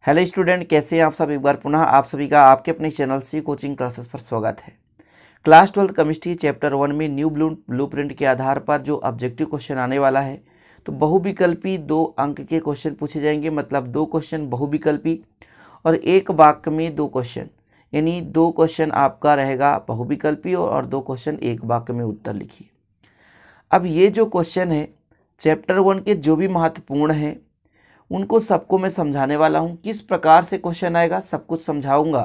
Hello student, कैसे हैं आप सब। एक बार पुनः आप सभी का आपके अपने चैनल सी कोचिंग क्लासेस पर स्वागत है। क्लास 12 केमिस्ट्री चैप्टर 1 में न्यू ब्लूप्रिंट के आधार पर जो ऑब्जेक्टिव क्वेश्चन आने वाला है, तो बहुविकल्पी 2 अंक के क्वेश्चन पूछे जाएंगे। मतलब 2 क्वेश्चन बहुविकल्पी और एक वाक्य में 2 क्वेश्चन, यानी 2 क्वेश्चन आपका रहेगा बहुविकल्पी और 2 क्वेश्चन एक वाक्य में उत्तर लिखिए। अब ये जो क्वेश्चन है चैप्टर 1 के जो भी महत्वपूर्ण हैं उनको सबको मैं समझाने वाला हूँ। किस प्रकार से क्वेश्चन आएगा सब कुछ समझाऊंगा,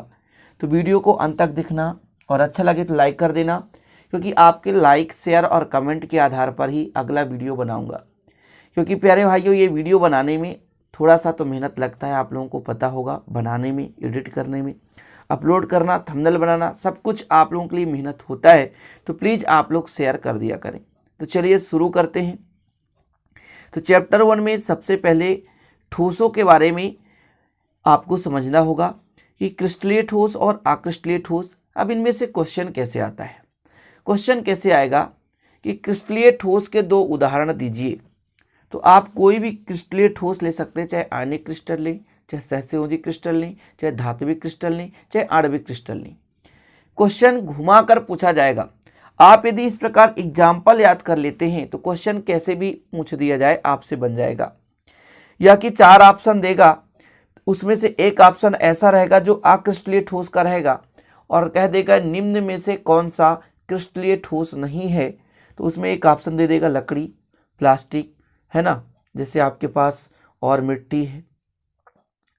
तो वीडियो को अंत तक दिखना और अच्छा लगे तो लाइक कर देना, क्योंकि आपके लाइक शेयर और कमेंट के आधार पर ही अगला वीडियो बनाऊंगा। क्योंकि प्यारे भाइयों, ये वीडियो बनाने में थोड़ा सा तो मेहनत लगता है, आप लोगों को पता होगा। बनाने में, एडिट करने में, अपलोड करना, थंबनेल बनाना, सब कुछ आप लोगों के लिए मेहनत होता है। तो प्लीज़ आप लोग शेयर कर दिया करें। तो चलिए शुरू करते हैं। तो चैप्टर 1 में सबसे पहले ठोसों के बारे में आपको समझना होगा कि क्रिस्टलीय ठोस और अक्रिस्टलीय ठोस। अब इनमें से क्वेश्चन कैसे आता है, क्वेश्चन कैसे आएगा कि क्रिस्टलीय ठोस के 2 उदाहरण दीजिए। तो आप कोई भी क्रिस्टलीय ठोस ले सकते हैं, चाहे आयनिक क्रिस्टल लें, चाहे सहसंयोजी क्रिस्टल लें, चाहे धात्विक क्रिस्टल लें, चाहे आणविक क्रिस्टल लें। क्वेश्चन घुमाकर पूछा जाएगा। आप यदि इस प्रकार एग्जाम्पल याद कर लेते हैं तो क्वेश्चन कैसे भी पूछ दिया जाए आपसे बन जाएगा। या कि 4 ऑप्शन देगा, उसमें से एक ऑप्शन ऐसा रहेगा जो अक्रिस्टलीय ठोस का रहेगा और कह देगा निम्न में से कौन सा क्रिस्टलीय ठोस नहीं है। तो उसमें एक ऑप्शन दे देगा लकड़ी, प्लास्टिक, है ना, जैसे आपके पास और मिट्टी है,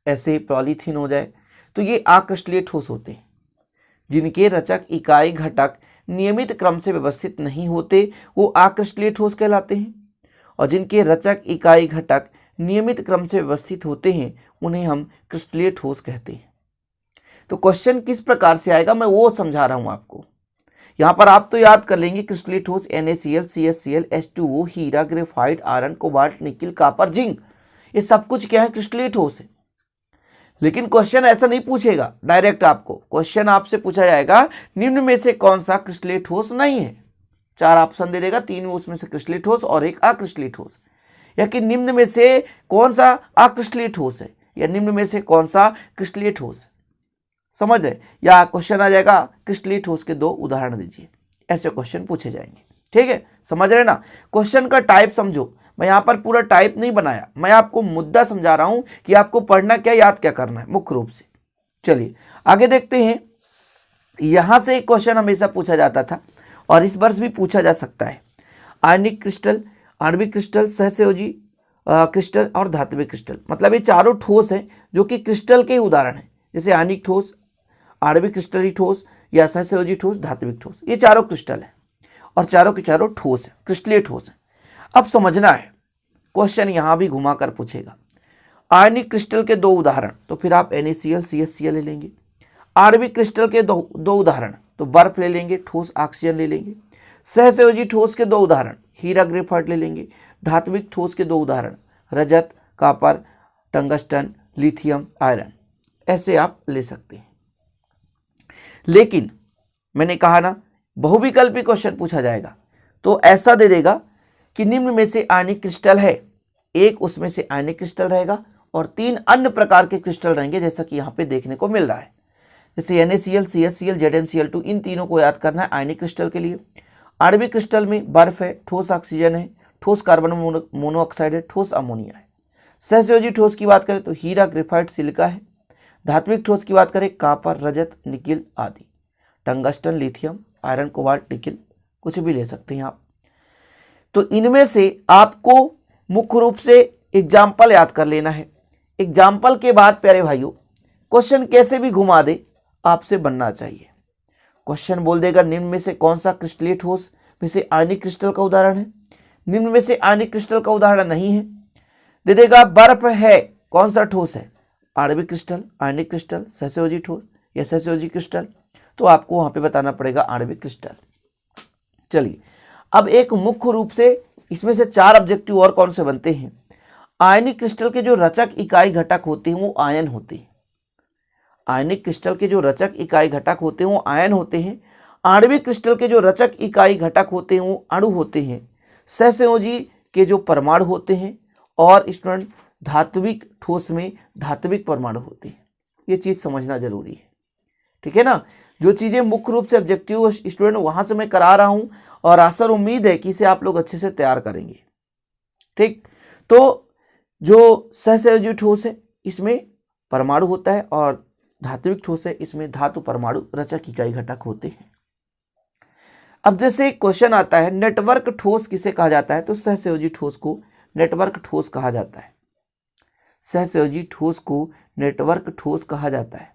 ऐसे पॉलीथीन हो जाए। तो ये अक्रिस्टलीय ठोस होते हैं जिनके रचक इकाई घटक नियमित क्रम से व्यवस्थित नहीं होते, वो अक्रिस्टलीय ठोस कहलाते हैं। और जिनके रचक इकाई घटक नियमित क्रम से व्यवस्थित होते हैं उन्हें हम क्रिस्टलीय ठोस कहते हैं। तो क्वेश्चन किस प्रकार से आएगा मैं वो समझा रहा हूं आपको। यहां पर आप तो याद कर लेंगे क्रिस्टलीय ठोस NaCl, CaCl, H2O, हीरा, graphite, iron, cobalt, nickel, copper, zinc, ये सब कुछ क्या है, क्रिस्टलीय ठोस है। लेकिन क्वेश्चन ऐसा नहीं पूछेगा डायरेक्ट आपको। क्वेश्चन आपसे पूछा जाएगा निम्न में से कौन सा क्रिस्टलीय ठोस नहीं है। 4 ऑप्शन दे देगा, 3 उसमें से क्रिस्टलीय ठोस और एक अक्रिस्टलीय ठोस। या कि निम्न में से कौन सा अक्रिस्टलीय ठोस है या निम्न में से कौन सा क्रिस्टलीय ठोस है, समझ रहे। या क्वेश्चन आ जाएगा क्रिस्टलीय ठोस के 2 उदाहरण दीजिए। ऐसे क्वेश्चन पूछे जाएंगे, ठीक है, समझ रहे ना। क्वेश्चन का टाइप समझो। मैं यहाँ पर पूरा टाइप नहीं बनाया, मैं आपको मुद्दा समझा रहा हूं कि आपको पढ़ना क्या, याद क्या करना है मुख्य रूप से। चलिए आगे देखते हैं। यहां से एक क्वेश्चन हमेशा पूछा जाता था और इस वर्ष भी पूछा जा सकता है। आयनिक क्रिस्टल, आणविक क्रिस्टल, सहसंयोजी क्रिस्टल और धात्विक क्रिस्टल, मतलब ये चारों ठोस हैं जो कि क्रिस्टल के उदाहरण हैं। जैसे आयनिक ठोस, आणविक क्रिस्टलीय ठोस या सहसंयोजी ठोस, धात्विक ठोस, ये चारों क्रिस्टल हैं और चारों के चारों ठोस है, क्रिस्टलीय ठोस है। अब समझना है, क्वेश्चन यहां भी घुमाकर पूछेगा। आयनिक क्रिस्टल के 2 उदाहरण, तो फिर आप NaCl, CaCl ले लेंगे। आणविक क्रिस्टल के 2 उदाहरण, तो बर्फ ले लेंगे, ठोस ऑक्सीजन ले लेंगे। सहसंयोजी ठोस के 2 उदाहरण, हीरा, ग्रेफाइट ले लेंगे। धात्विक ठोस के 2 उदाहरण, रजत, कॉपर, टंगस्टन, लिथियम, आयरन, ऐसे आप ले सकते हैं। लेकिन मैंने कहा ना बहुविकल्पी क्वेश्चन पूछा जाएगा, तो ऐसा दे देगा कि निम्न में से आयनिक क्रिस्टल है, एक उसमें से आयनिक क्रिस्टल रहेगा और 3 अन्य प्रकार के क्रिस्टल रहेंगे, जैसा कि यहाँ पे देखने को मिल रहा है। जैसे NaCl, CaCl, ZnCl2, इन तीनों को याद करना है आयनिक क्रिस्टल के लिए। आणविक क्रिस्टल में बर्फ है, ठोस ऑक्सीजन है, ठोस कार्बन मोनोऑक्साइड है, ठोस अमोनिया है। सहसंयोजी ठोस की बात करें तो हीरा, ग्रेफाइट, सिलिका है। धात्विक ठोस की बात करें कॉपर, रजत, निकिल आदि। Tungsten, lithium, iron, cobalt, nickel, कुछ भी ले सकते हैं आप। तो इनमें से आपको मुख्य रूप से एग्जाम्पल याद कर लेना है। एग्जाम्पल के बाद प्यारे भाइयों क्वेश्चन कैसे भी घुमा दे आपसे बनना चाहिए। क्वेश्चन बोल देगा निम्न में से कौन सा क्रिस्टलीय ठोस में से आयनिक क्रिस्टल का उदाहरण है, निम्न में से आयनिक क्रिस्टल का उदाहरण नहीं है। दे देगा बर्फ है, कौन सा ठोस है, आणविक क्रिस्टल, आयनिक क्रिस्टल, सहसंयोजी ठोस या सहसंयोजी क्रिस्टल, तो आपको वहां पे बताना पड़ेगा आणविक क्रिस्टल। चलिए अब एक मुख्य रूप से इसमें से 4 ऑब्जेक्टिव और कौन से बनते हैं। आयनिक क्रिस्टल के जो रचक इकाई घटक होते हैं वो आयन होते हैं। आयनिक क्रिस्टल के जो रचक इकाई घटक होते हैं वो आयन होते हैं। आणविक क्रिस्टल के जो रचक इकाई घटक होते हैं वो अणु होते हैं। सहसंयोजी के जो परमाणु होते हैं और स्टूडेंट धात्विक ठोस में धात्विक परमाणु होते हैं। ये चीज समझना जरूरी है, ठीक है ना। जो चीजें मुख्य रूप से ऑब्जेक्टिव स्टूडेंट वहां से मैं करा रहा हूं और आशा और उम्मीद है कि इसे आप लोग अच्छे से तैयार करेंगे, ठीक। तो जो सहसंयोजी ठोस है इसमें परमाणु होता है और धात्विक ठोस है इसमें धातु परमाणु रचक इकाई घटक होते हैं। अब जैसे क्वेश्चन आता है नेटवर्क ठोस किसे कहा जाता है, तो सहसंयोजी ठोस को नेटवर्क ठोस कहा जाता है। सहसंयोजी ठोस को नेटवर्क ठोस कहा जाता है।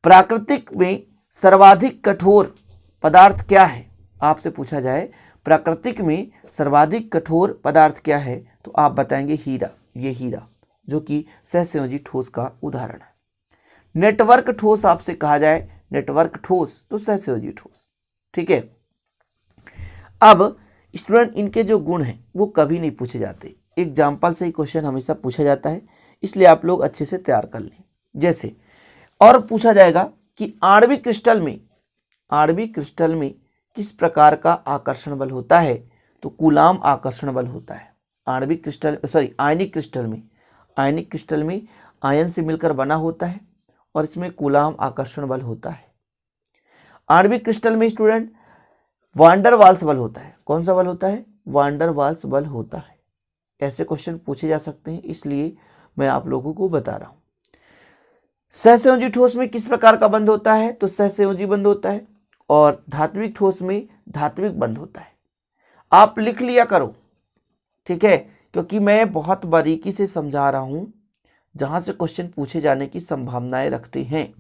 प्राकृतिक में सर्वाधिक कठोर पदार्थ क्या है, आपसे पूछा जाए प्राकृतिक में सर्वाधिक कठोर पदार्थ क्या है, तो आप बताएंगे हीरा। ये हीरा जो कि सहसंयोजी ठोस का उदाहरण है। नेटवर्क ठोस आपसे कहा जाए नेटवर्क ठोस तो सहसंयोजी ठोस, ठीक है। अब स्टूडेंट इनके जो गुण हैं वो कभी नहीं पूछे जाते, एग्जाम्पल से ही क्वेश्चन हमेशा पूछा जाता है, इसलिए आप लोग अच्छे से तैयार कर लें। जैसे और पूछा जाएगा कि आणविक क्रिस्टल में किस प्रकार का आकर्षण बल होता है, तो कूलाम आकर्षण बल होता है। आयनिक क्रिस्टल में आयन से मिलकर बना होता है और इसमें कूलाम आकर्षण बल होता है। आणविक क्रिस्टल में स्टूडेंट वान डर वाल्स बल होता है। कौन सा बल होता है? वान डर वाल्स बल होता है। ऐसे क्वेश्चन पूछे जा सकते हैं, इसलिए मैं आप लोगों को बता रहा हूं। सहसंयोजी ठोस में किस प्रकार का बंध होता है, तो सहसंयोजी बंध होता है, और धात्विक ठोस में धात्विक बंध होता है। आप लिख लिया करो, ठीक है, क्योंकि मैं बहुत बारीकी से समझा रहा हूं, जहां से क्वेश्चन पूछे जाने की संभावनाएं रखते हैं।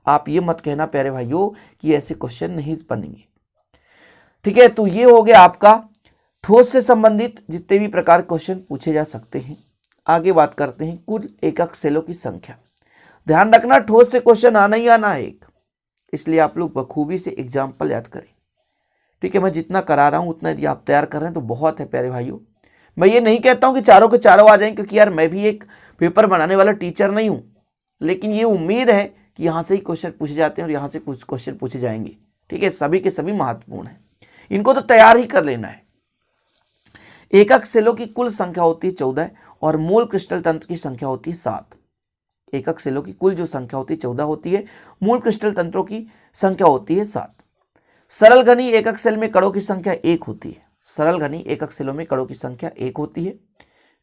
आप ये मत कहना प्यारे भाइयों कि ऐसे क्वेश्चन नहीं बनेंगे, ठीक है। तो ये हो गया आपका ठोस से संबंधित जितने भी प्रकार क्वेश्चन पूछे जा सकते हैं। आगे बात करते हैं कुल एकक सेलों की संख्या। ध्यान रखना ठोस से क्वेश्चन आना ही आना है एक, इसलिए आप लोग बखूबी से एग्जाम्पल याद करें, ठीक है। मैं जितना करा रहा हूं उतना यदि आप तैयार कर रहे हैं तो बहुत है प्यारे भाइयों। मैं ये नहीं कहता हूं कि चारों के चारों आ जाएं, क्योंकि यार मैं भी एक पेपर बनाने वाला टीचर नहीं हूं, लेकिन ये उम्मीद है कि यहाँ से ही क्वेश्चन पूछे जाते हैं और यहाँ से कुछ क्वेश्चन पूछे जाएंगे, ठीक है। सभी के सभी महत्वपूर्ण है, इनको तो तैयार ही कर लेना है। एकक सेलों की कुल संख्या होती है 14 और मूल क्रिस्टल तंत्र की संख्या होती है 7। एकक सेलों की कुल जो संख्या होती है 14 होती है, मूल क्रिस्टल तंत्रों की संख्या होती है 7। सरल घनी एकक सेल में कणों की संख्या 1 होती है। सरल घनी एकक सेलों में कणों की संख्या 1 होती है।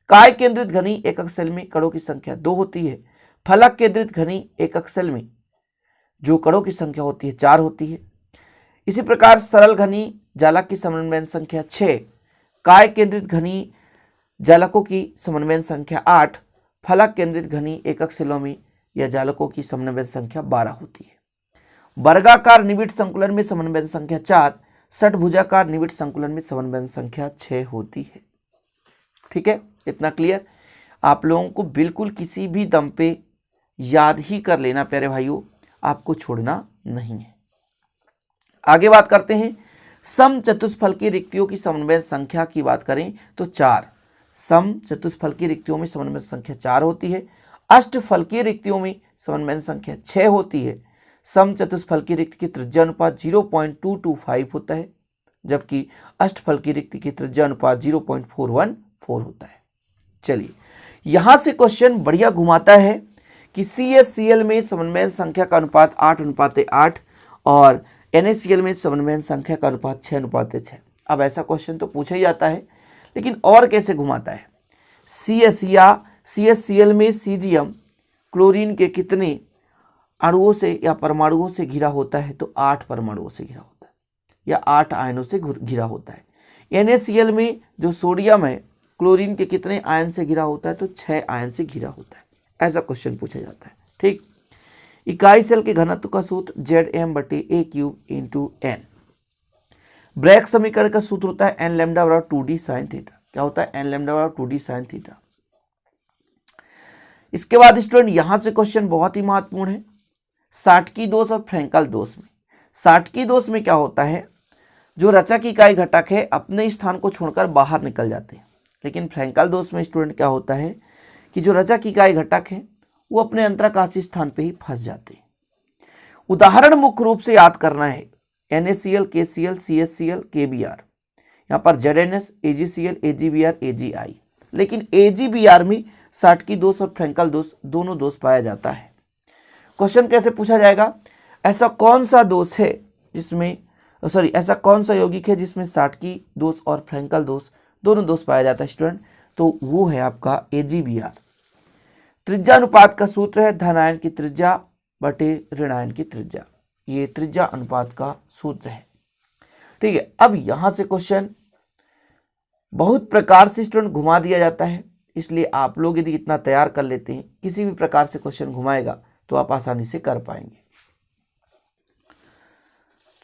काय केंद्रित घनी एकक सेल में कणों की संख्या 2 होती है। फलक केंद्रित घनी एकक सेल में जो कणों की संख्या होती है 4 होती है। इसी प्रकार सरल घनी जालक की समन्वयन संख्या 6, काय केंद्रित घनी जालकों की समन्वयन संख्या 8, फलक केंद्रित घनी एकक सेलों में या जालकों की समन्वयन संख्या 12 होती है। वर्गाकार निबिड़ संकुलन में समन्वयन संख्या 4, षटभुजाकार निबिड़ संकुलन में समन्वयन संख्या 6 होती है, ठीक है। इतना क्लियर? आप लोगों को बिल्कुल किसी भी दम पे याद ही कर लेना प्यारे भाइयों, आपको छोड़ना नहीं है। आगे बात करते हैं सम चतुष्फलकीय रिक्तियों की समन्वय संख्या की बात करें तो 4। सम चतुष्फलकीय रिक्तियों में समन्वय संख्या 4 होती है। अष्टफलकीय रिक्तियों में समन्वय संख्या 6 होती है। सम चतुष्फलकीय रिक्ति की त्रिज्या अनुपात 0.225 होता है, जबकि अष्टफलकीय रिक्ति की त्रिज्या अनुपात 0.414 होता है। चलिए यहां से क्वेश्चन बढ़िया घुमाता है कि CSCl में समन्वय संख्या का अनुपात 8:8 और NaCl में समन्वय संख्या का अनुपात 6:6। अब ऐसा क्वेश्चन तो पूछा ही जाता है, लेकिन और कैसे घुमाता है। CSCl में सीजियम क्लोरीन के कितने अणुओं से या परमाणुओं से घिरा होता है, तो 8 परमाणुओं से घिरा होता है या 8 आयनों से घिरा होता है। NaCl में जो सोडियम है क्लोरीन के कितने आयन से घिरा होता है, तो 6 आयन से घिरा होता है। ऐसा क्वेश्चन पूछा जाता है, ठीक। इकाई सेल के घनत्व का सूत्र Zm/A³ × n। ब्रैग समीकरण का सूत्र होता है n लैम्डा बराबर 2d sin थीटा। क्या होता है? n लैम्डा बराबर 2d sin थीटा। इसके बाद स्टूडेंट यहां से क्वेश्चन बहुत ही महत्वपूर्ण है, साटकी दोष और फ्रैंकल दोष में। साटकी दोष में क्या होता है, जो रचक इकाई घटक है अपने स्थान को छोड़कर बाहर निकल जाते हैं, लेकिन फ्रैंकल दोष में स्टूडेंट क्या होता है कि जो रचक इकाई घटक है वो अपने अंतराकाशी स्थान पे ही फंस जाते हैं। उदाहरण मुख्य रूप से याद करना है NaCl, KCl, CSCl, KBr। यहाँ पर ZnS, AgCl, AgBr, AgI लेकिन AGBR में साटकी दोष और फ्रैंकल दोष दोनों दोष पाया जाता है। क्वेश्चन कैसे पूछा जाएगा, ऐसा कौन सा दोष है जिसमें ऐसा कौन सा यौगिक है जिसमें साटकी दोष और फ्रैंकल दोष दोनों दोष पाया जाता है स्टूडेंट, तो वो है आपका AGBR। त्रिज्या अनुपात का सूत्र है धनायन की त्रिज्या बटे ऋणायन की त्रिज्या, ये त्रिज्या अनुपात का सूत्र है। ठीक है, अब यहां से क्वेश्चन बहुत प्रकार से स्टूडेंट घुमा दिया जाता है, इसलिए आप लोग यदि इतना तैयार कर लेते हैं, किसी भी प्रकार से क्वेश्चन घुमाएगा तो आप आसानी से कर पाएंगे।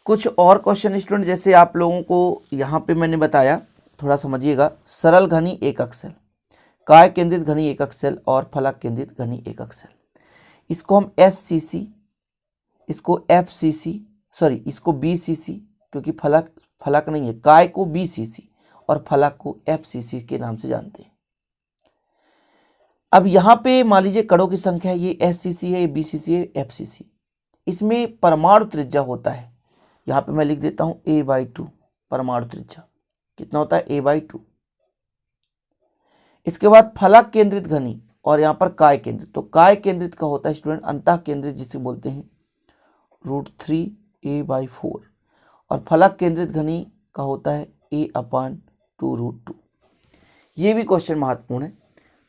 कुछ और क्वेश्चन स्टूडेंट जैसे आप लोगों को यहाँ पे मैंने बताया, थोड़ा समझिएगा। सरल घनी एकक सेल, काय केंद्रित घनी एकक सेल और फलक केंद्रित घनी एकक सेल, इसको हम SCC, इसको FCC, इसको BCC, क्योंकि फलक नहीं है, काय को BCC और फलक को FCC के नाम से जानते हैं। अब यहाँ पे मान लीजिए कणों की संख्या, ये SCC है, ये BCC है, FCC, इसमें परमाणु त्रिज्या होता है, यहाँ पे मैं लिख देता हूँ A/2 परमाणु त्रिज्या कितना होता है, A/2। इसके बाद फलक केंद्रित घनी और यहाँ पर काय केंद्रित, तो काय केंद्रित का होता है स्टूडेंट अंतः केंद्रित, जिसे बोलते हैं √3A/4, और फलक केंद्रित घनी का होता है A/2 √2। ये भी क्वेश्चन महत्वपूर्ण है,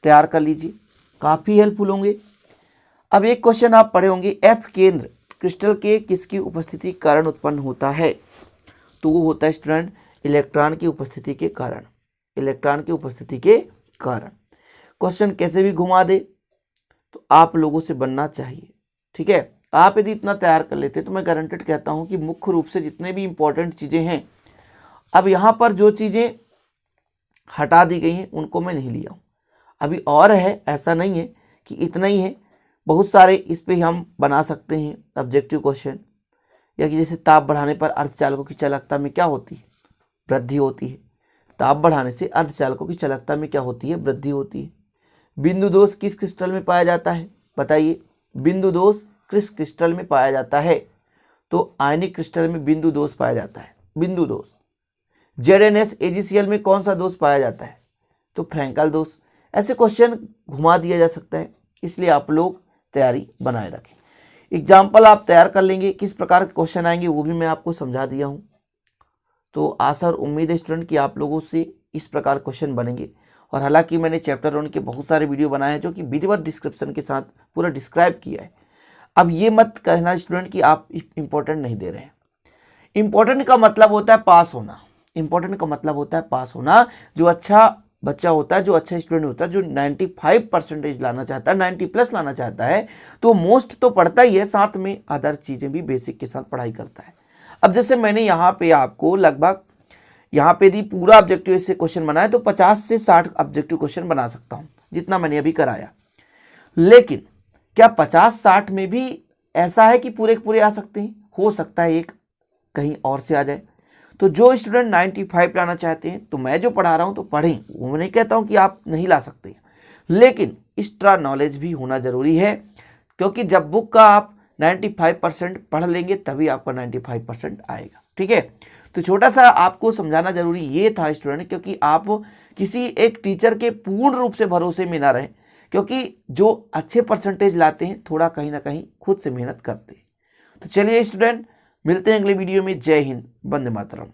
तैयार कर लीजिए, काफी हेल्पफुल होंगे। अब एक क्वेश्चन आप पढ़े होंगे, F केंद्र क्रिस्टल के किसकी उपस्थिति कारण उत्पन्न होता है, तो वो होता है स्टूडेंट इलेक्ट्रॉन की उपस्थिति के कारण, इलेक्ट्रॉन की उपस्थिति के कारण। क्वेश्चन कैसे भी घुमा दे तो आप लोगों से बनना चाहिए। ठीक है, आप यदि इतना तैयार कर लेते तो मैं गारंटेड कहता हूं कि मुख्य रूप से जितने भी इंपॉर्टेंट चीजें हैं, अब यहां पर जो चीजें हटा दी गई हैं उनको मैं नहीं लिया हूं, अभी और है, ऐसा नहीं है कि इतना ही है, बहुत सारे इस पे हम बना सकते हैं ऑब्जेक्टिव क्वेश्चन। या कि जैसे ताप बढ़ाने पर अर्धचालकों की चालकता में क्या होती है, वृद्धि होती है। ताप बढ़ाने से अर्धचालकों की चालकता में क्या होती है, वृद्धि होती है। बिंदु दोष किस क्रिस्टल में पाया जाता है, बताइए, बिंदु दोष किस क्रिस्टल में पाया जाता है, तो आयनिक क्रिस्टल में बिंदु दोष पाया जाता है, बिंदु दोष। ZnS AgCl में कौन सा दोष पाया जाता है, तो फ्रैंकल दोष। ऐसे क्वेश्चन घुमा दिया जा सकता है, इसलिए आप लोग तैयारी बनाए रखें। एग्जाम्पल आप तैयार कर लेंगे, किस प्रकार के क्वेश्चन आएंगे वो भी मैं आपको समझा दिया हूं। तो आशा और उम्मीद है स्टूडेंट कि आप लोगों से इस प्रकार क्वेश्चन बनेंगे। और हालांकि मैंने चैप्टर 1 के बहुत सारे वीडियो बनाए हैं जो कि विधिवत डिस्क्रिप्शन के साथ पूरा डिस्क्राइब किया है। अब ये मत कहना स्टूडेंट कि आप इंपॉर्टेंट नहीं दे रहे हैं। इंपॉर्टेंट का मतलब होता है पास होना, इंपॉर्टेंट का मतलब होता है पास होना। जो अच्छा बच्चा होता है, जो अच्छा स्टूडेंट होता है, जो 95% लाना चाहता है, 90+ लाना चाहता है, तो मोस्ट तो पढ़ता ही है, साथ में अदर चीजें भी बेसिक के साथ पढ़ाई करता है। अब जैसे मैंने यहाँ पे आपको लगभग यहाँ पे यदि पूरा ऑब्जेक्टिव से क्वेश्चन बनाया तो 50 से 60 ऑब्जेक्टिव क्वेश्चन बना सकता हूँ, जितना मैंने अभी कराया। लेकिन क्या 50-60 में भी ऐसा है कि पूरे पूरे आ सकते हैं? हो सकता है एक कहीं और से आ जाए। तो जो स्टूडेंट 95 लाना चाहते हैं, तो मैं जो पढ़ा रहा हूं तो पढ़ें, वो नहीं कहता हूं कि आप नहीं ला सकते, लेकिन एक्स्ट्रा नॉलेज भी होना जरूरी है, क्योंकि जब बुक का आप 95% पढ़ लेंगे तभी आपका 95% आएगा। ठीक है, तो छोटा सा आपको समझाना जरूरी ये था स्टूडेंट, क्योंकि आप किसी एक टीचर के पूर्ण रूप से भरोसे में ना रहें, क्योंकि जो अच्छे परसेंटेज लाते हैं थोड़ा कहीं ना कहीं खुद से मेहनत करते हैं। तो चलिए स्टूडेंट, मिलते हैं अगले वीडियो में। जय हिंद, वंदे मातरम।